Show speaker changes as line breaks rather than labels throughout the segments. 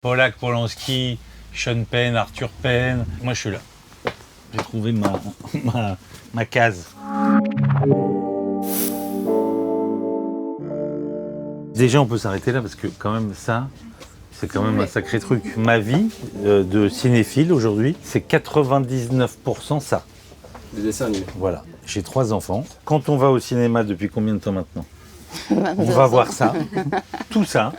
Polak Polanski, Sean Penn, Arthur Penn. Moi, je suis là. J'ai trouvé ma case. Déjà, on peut s'arrêter là parce que quand même ça, c'est quand même un sacré truc. Ma vie de cinéphile aujourd'hui, c'est 99% ça.
Des dessins animés.
Voilà. J'ai 3 enfants. Quand on va au cinéma, depuis combien de temps maintenant? On va voir ça, tout ça.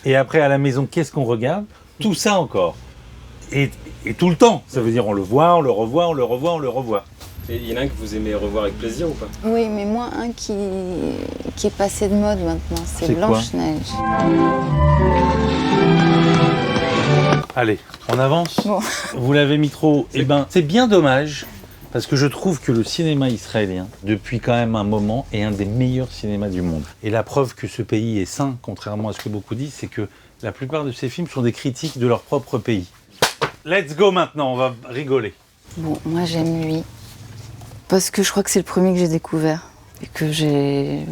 Et après, à la maison, qu'est-ce qu'on regarde? Tout ça encore. Et tout le temps. Ça veut dire on le voit, on le revoit, on le revoit, on le revoit.
Et il y en a un que vous aimez revoir avec plaisir ou pas?
Oui, mais moi, un qui est passé de mode maintenant, c'est Blanche-Neige.
Allez, on avance.
Bon.
Vous l'avez mis trop. Eh ben, c'est bien dommage, parce que je trouve que le cinéma israélien, depuis quand même un moment, est un des meilleurs cinémas du monde. Et la preuve que ce pays est sain, contrairement à ce que beaucoup disent, c'est que la plupart de ces films sont des critiques de leur propre pays. Let's go maintenant, on va rigoler.
Bon, moi j'aime lui, parce que je crois que c'est le premier que j'ai découvert et que j'ai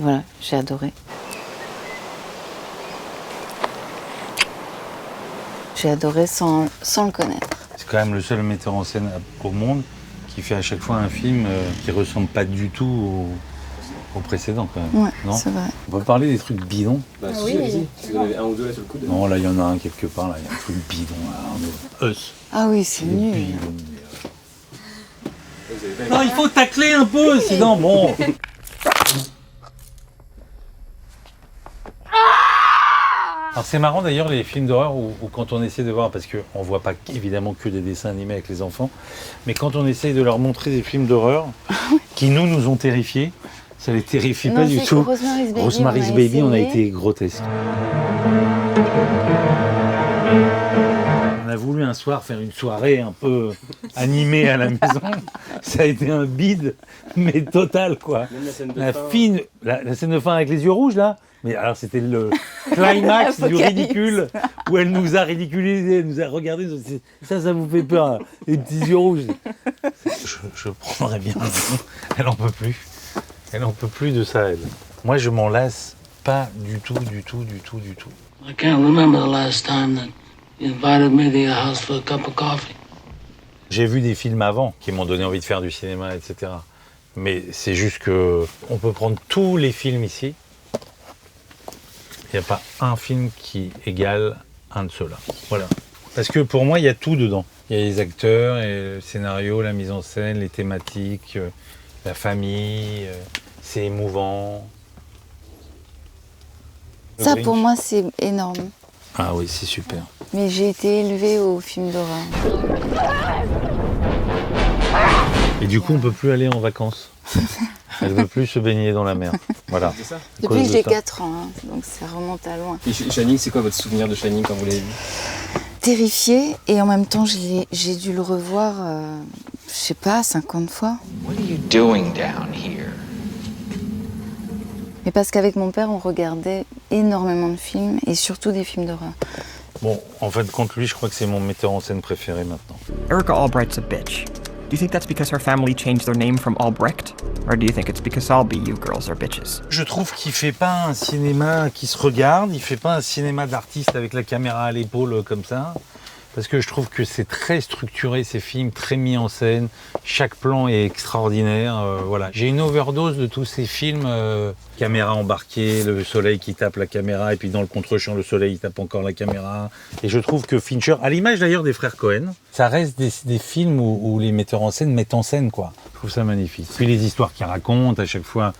adoré. J'ai adoré sans le connaître.
C'est quand même le seul metteur en scène au monde qui fait à chaque fois un film qui ressemble pas du tout au précédent quand même.
Ouais,
non,
c'est vrai.
On peut parler des trucs bidons.
Bah si, allez-y. Si vous en avez un ou deux là sur le coude.
Non, là il y en a un quelque part, là il y a un truc bidon. Là, Us.
Ah oui, c'est nul.
Non, il faut tacler un peu, sinon bon. Alors c'est marrant d'ailleurs les films d'horreur où quand on essaie de voir, parce qu'on voit pas évidemment que des dessins animés avec les enfants, mais quand on essaie de leur montrer des films d'horreur qui nous ont terrifiés, ça les terrifie pas du tout. Rosemary's Baby, on a été grotesque. On a voulu un soir faire une soirée un peu animée à la maison. Ça a été un bide, mais total quoi.
Même la scène de
La
fin.
la scène de fin avec les yeux rouges là. Mais alors c'était le climax du ridicule où elle nous a ridiculisé, elle nous a regardé. Ça vous fait peur, hein, les petits yeux rouges. Je prendrais bien. Elle en peut plus. Elle en peut plus de ça, elle. Moi, je m'en lasse pas du tout.
I can't remember the last time that you invited me to your house for a cup of coffee.
J'ai vu des films avant qui m'ont donné envie de faire du cinéma, etc. Mais c'est juste que on peut prendre tous les films ici. Il n'y a pas un film qui égale un de ceux-là. Voilà. Parce que pour moi, il y a tout dedans. Il y a les acteurs, et le scénario, la mise en scène, les thématiques, la famille, c'est émouvant.
Ça, pour moi, c'est énorme.
Ah oui, c'est super.
Mais j'ai été élevée aux films d'horreur.
Et du coup, on ne peut plus aller en vacances. Elle ne veut plus se baigner dans la mer. Voilà.
C'est ça.
Depuis que j'ai 4 ans, hein, donc ça remonte à loin.
Et Shining, c'est quoi votre souvenir de Shining quand vous l'avez vu?
Terrifiée, et en même temps, j'ai dû le revoir, je sais pas, 50 fois.
What are you doing down here?
Mais parce qu'avec mon père, on regardait énormément de films, et surtout des films d'horreur.
Bon, en fin de compte, lui, je crois que c'est mon metteur en scène préféré maintenant.
Erica Albright's a bitch. Do you think that's because her family changed their name from Albrecht? Or do you think it's because all BU girls are bitches?
Je trouve qu'il fait pas un cinéma qui se regarde, il fait pas un cinéma d'artiste avec la caméra à l'épaule comme ça. Parce que je trouve que c'est très structuré, ces films, très mis en scène. Chaque plan est extraordinaire. Voilà. J'ai une overdose de tous ces films. Caméra embarquée, le soleil qui tape la caméra, et puis dans le contre-champ, le soleil il tape encore la caméra. Et je trouve que Fincher, à l'image d'ailleurs des frères Cohen, ça reste des films où les metteurs en scène mettent en scène, quoi. Je trouve ça magnifique. Puis les histoires qu'ils racontent, à chaque fois,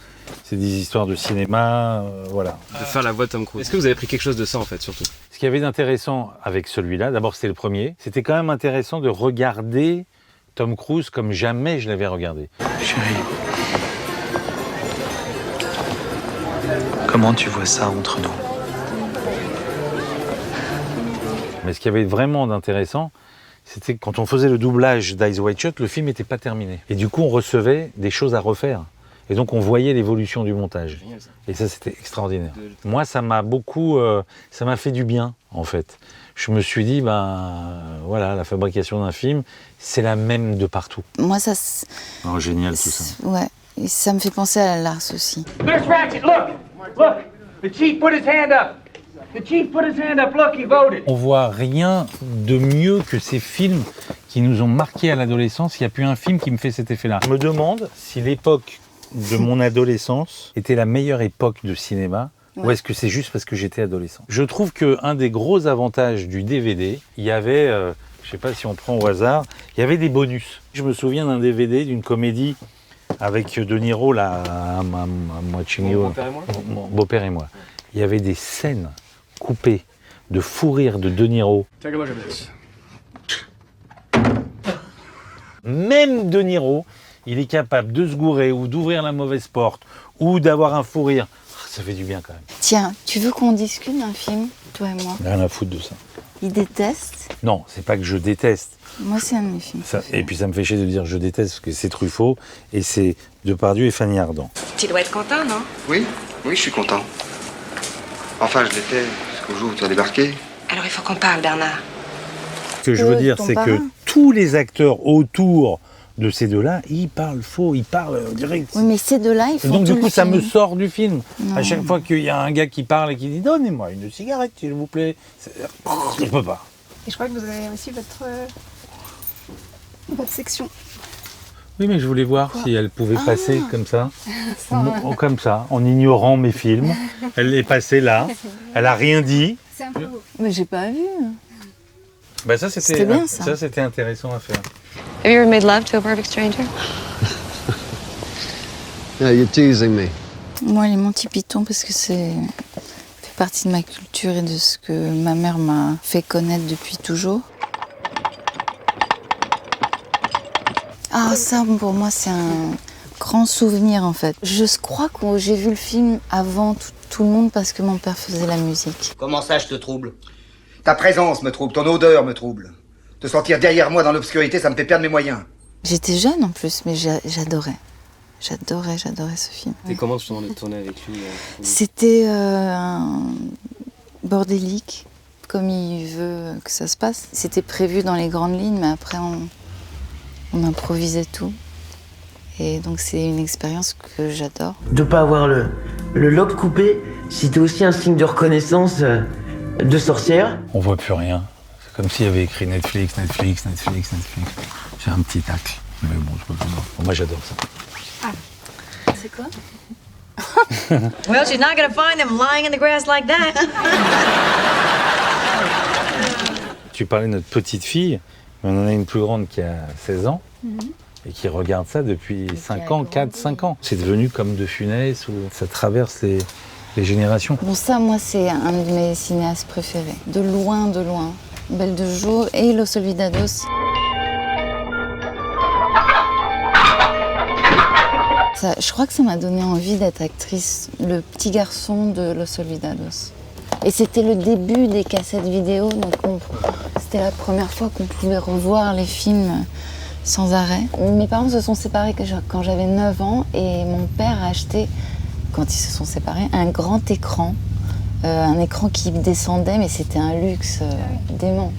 c'est des histoires de cinéma, voilà.
De faire la voix de Tom Cruise. Est-ce que vous avez pris quelque chose de ça en fait, surtout?
Ce qu'il y avait d'intéressant avec celui-là, d'abord c'était le premier, c'était quand même intéressant de regarder Tom Cruise comme jamais je l'avais regardé.
Chérie, comment tu vois ça entre nous?
Mais ce qu'il y avait vraiment d'intéressant, c'était que quand on faisait le doublage d'Eyes Wide Shut, le film n'était pas terminé. Et du coup, on recevait des choses à refaire. Et donc, on voyait l'évolution du montage.
Génial, ça.
Et ça, c'était extraordinaire. Moi, ça m'a beaucoup... ça m'a fait du bien, en fait. Je me suis dit, voilà, la fabrication d'un film, c'est la même de partout.
Moi, ça...
Oh, génial, tout ça.
Ouais, et ça me fait penser à la Lars aussi.
Nurse Ratchet, look! Look! The chief put his hand up! The chief put his hand up. Look, he voted.
On voit rien de mieux que ces films qui nous ont marqués à l'adolescence. Il n'y a plus un film qui me fait cet effet-là. Je me demande si l'époque de mon adolescence était la meilleure époque de cinéma. Ou est-ce que c'est juste parce que j'étais adolescent? Je trouve qu'un des gros avantages du DVD, il y avait, je sais pas si on prend au hasard, il y avait des bonus. Je me souviens d'un DVD d'une comédie avec De Niro, là, à mon beau-père et moi. Il y avait des scènes coupées de fou rire de De Niro.
Take a look at this.
Même De Niro, il est capable de se gourer ou d'ouvrir la mauvaise porte ou d'avoir un fou rire. Ça fait du bien quand même.
Tiens, tu veux qu'on discute d'un film, toi et moi?
Rien à foutre de ça.
Il déteste.
Non, c'est pas que je déteste.
Moi, c'est un de mes films.
Et puis ça me fait chier de dire je déteste parce que c'est Truffaut et c'est Depardieu et Fanny Ardant.
Tu dois être content, non?
Oui, je suis content. Enfin, je l'étais jusqu'au jour où tu as débarqué.
Alors il faut qu'on parle, Bernard.
Ce que je veux dire, c'est que tous les acteurs autour de ces deux-là, ils parlent faux, ils parlent en direct.
Oui, mais ces deux-là, ils font
donc
tout
du coup,
le
ça
film.
me sort du film.
Non.
À chaque fois qu'il y a un gars qui parle et qui dit « Donnez-moi une cigarette, s'il vous plaît », je peux pas.
Et je crois que vous avez aussi votre section.
Oui, mais je voulais voir si elle pouvait passer comme ça,
Sans,
comme ça, en ignorant mes films. Elle est passée là, elle a rien dit.
C'est un peu...
Mais j'ai pas vu.
Bah ça,
C'était bien, ça.
Ça, c'était intéressant à faire.
Have you ever made love to a perfect stranger?
Yeah, you're teasing me.
Moi, les Monty Python, parce que c'est fait partie de ma culture et de ce que ma mère m'a fait connaître depuis toujours. Ah, ça, pour moi, c'est un grand souvenir, en fait. Je crois que j'ai vu le film avant tout le monde parce que mon père faisait la musique.
Comment ça, je te trouble? Ta présence me trouble, ton odeur me trouble. Te sentir derrière moi dans l'obscurité, ça me fait perdre mes moyens.
J'étais jeune, en plus, mais j'adorais. J'adorais ce film.
Et comment tu t'en es tourné avec lui
C'était un bordélique, comme il veut que ça se passe. C'était prévu dans les grandes lignes, mais après, on improvisait tout. Et donc, c'est une expérience que j'adore.
De pas avoir le lobe coupé, c'était aussi un signe de reconnaissance de sorcière.
On voit plus rien. C'est comme s'il y avait écrit Netflix. J'ai un petit tacle. Mais bon, je peux pas. Bon, moi, j'adore ça.
Ah, c'est quoi?
Well, she's not gonna find them lying in the grass like that.
Tu parlais de notre petite fille, mais on en a une plus grande qui a 16 ans et qui regarde ça depuis 5 ans, 4-5 ans. C'est devenu comme De Funès, où ça traverse les générations.
Bon, ça, moi, c'est un de mes cinéastes préférés. De loin. Belle de jour et Los Olvidados. Ça, je crois que ça m'a donné envie d'être actrice, le petit garçon de Los Olvidados. Et c'était le début des cassettes vidéo, donc c'était la première fois qu'on pouvait revoir les films sans arrêt. Mes parents se sont séparés quand j'avais 9 ans et mon père a acheté, quand ils se sont séparés, un grand écran. Un écran qui descendait, mais c'était un luxe dément,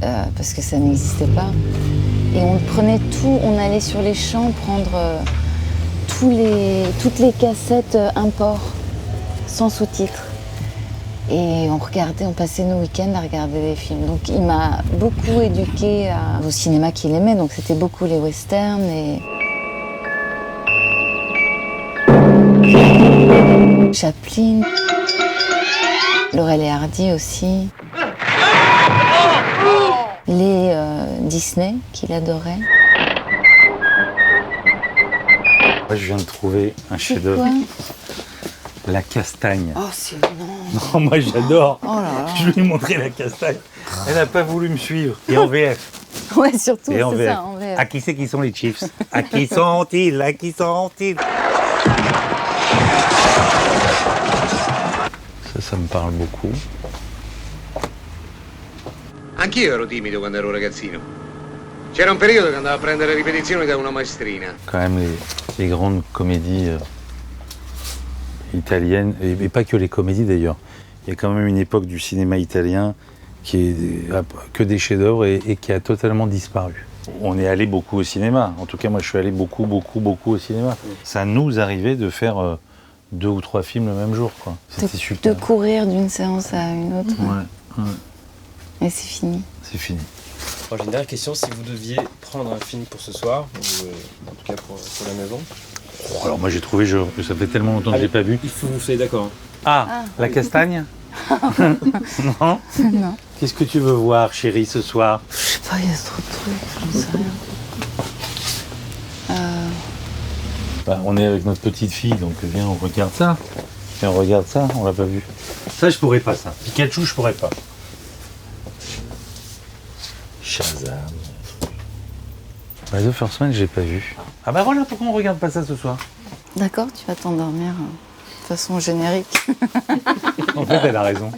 parce que ça n'existait pas. Et on prenait tout, on allait sur les champs prendre toutes les cassettes import, sans sous-titres. Et on passait nos week-ends à regarder des films. Donc il m'a beaucoup éduquée au cinéma qu'il aimait, donc c'était beaucoup les westerns et... Chaplin, Laurel et Hardy aussi, les Disney qu'il adorait.
Moi, je viens de trouver un chef-d'œuvre. La castagne.
Oh, c'est
non, moi j'adore.
Oh là là.
Je lui ai montré la castagne. Elle n'a pas voulu me suivre. Et en VF.
Ouais, surtout,
et en
c'est
VF.
ça, en VF.
À qui c'est qui sont les Chiefs? À qui sont-ils? À qui sont-ils? Ça me parle beaucoup.
Anch'io ero timido quando ero ragazzino. C'era un periodo che andavo a prendere ripetizioni da una maestrina.
Quand même les grandes comédies italiennes, et pas que les comédies d'ailleurs. Il y a quand même une époque du cinéma italien qui est que des chefs-d'œuvre et qui a totalement disparu. On est allé beaucoup au cinéma. En tout cas, moi, je suis allé beaucoup au cinéma. Ça nous arrivait de faire 2 ou 3 films le même jour, quoi. C'était super.
De courir d'une séance à une autre.
Ouais.
Et c'est fini.
C'est fini.
Alors, j'ai une dernière question. Si vous deviez prendre un film pour ce soir, ou en tout cas pour la maison.
Oh, alors moi j'ai trouvé, ça fait tellement longtemps que je l'ai pas vu.
Il faut vous soyez d'accord.
La castagne. Non.
Non.
Qu'est-ce que tu veux voir, chérie, ce soir?
Je sais pas, il y a trop de trucs, j'en sais rien.
On est avec notre petite fille, donc viens, on regarde ça. Viens, on regarde ça, on l'a pas vu. Ça, je pourrais pas, ça. Pikachu, je pourrais pas. Shazam. The First Man, j'ai pas vu. Ah bah voilà, pourquoi on regarde pas ça ce soir?
D'accord, tu vas t'endormir de façon générique.
En fait, elle a raison.